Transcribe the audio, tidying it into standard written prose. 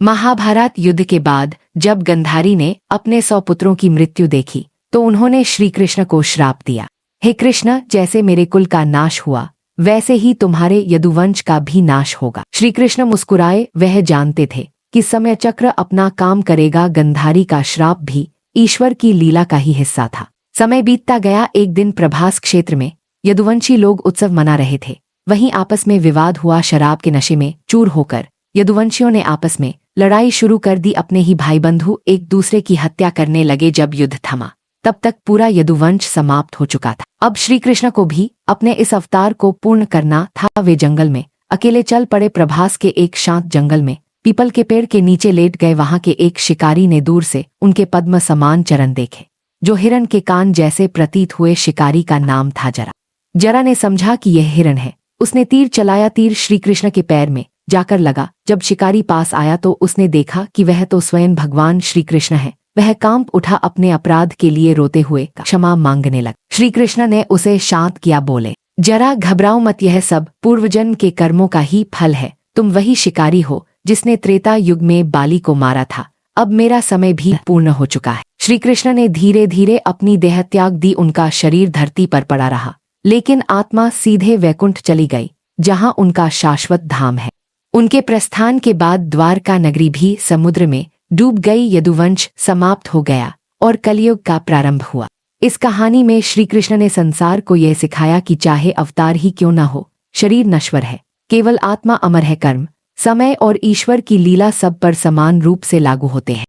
महाभारत युद्ध के बाद जब गंधारी ने अपने 100 पुत्रों की मृत्यु देखी तो उन्होंने श्री कृष्ण को श्राप दिया। हे कृष्ण, जैसे मेरे कुल का नाश हुआ वैसे ही तुम्हारे यदुवंश का भी नाश होगा। श्री कृष्ण मुस्कुराए। वह जानते थे कि समय चक्र अपना काम करेगा। गंधारी का श्राप भी ईश्वर की लीला का ही हिस्सा था। समय बीतता गया। एक दिन प्रभास क्षेत्र में यदुवंशी लोग उत्सव मना रहे थे। वहीं आपस में विवाद हुआ। शराब के नशे में चूर होकर यदुवंशियों ने आपस में लड़ाई शुरू कर दी। अपने ही भाई बंधु एक दूसरे की हत्या करने लगे। जब युद्ध थमा तब तक पूरा यदुवंश समाप्त हो चुका था। अब श्री कृष्ण को भी अपने इस अवतार को पूर्ण करना था। वे जंगल में अकेले चल पड़े। प्रभास के एक शांत जंगल में पीपल के पेड़ के नीचे लेट गए। वहां के एक शिकारी ने दूर से उनके पद्म समान चरण देखे जो हिरण के कान जैसे प्रतीत हुए। शिकारी का नाम था जरा। जरा ने समझा कि यह हिरण है। उसने तीर चलाया। तीर श्री कृष्ण के पैर में जाकर लगा। जब शिकारी पास आया तो उसने देखा कि वह तो स्वयं भगवान श्री कृष्ण है। वह कांप उठा। अपने अपराध के लिए रोते हुए क्षमा मांगने लगा। श्री कृष्ण ने उसे शांत किया। बोले, जरा घबराओ मत, यह सब पूर्वजन्म के कर्मों का ही फल है। तुम वही शिकारी हो जिसने त्रेता युग में बाली को मारा था। अब मेरा समय भी पूर्ण हो चुका है। श्री कृष्ण ने धीरे धीरे अपनी देह त्याग दी। उनका शरीर धरती पर पड़ा रहा लेकिन आत्मा सीधे वैकुंठ चली गई जहां उनका शाश्वत धाम है। उनके प्रस्थान के बाद द्वारका नगरी भी समुद्र में डूब गई। यदुवंश समाप्त हो गया और कलयुग का प्रारंभ हुआ। इस कहानी में श्री कृष्ण ने संसार को यह सिखाया कि चाहे अवतार ही क्यों न हो, शरीर नश्वर है, केवल आत्मा अमर है। कर्म, समय और ईश्वर की लीला सब पर समान रूप से लागू होते हैं।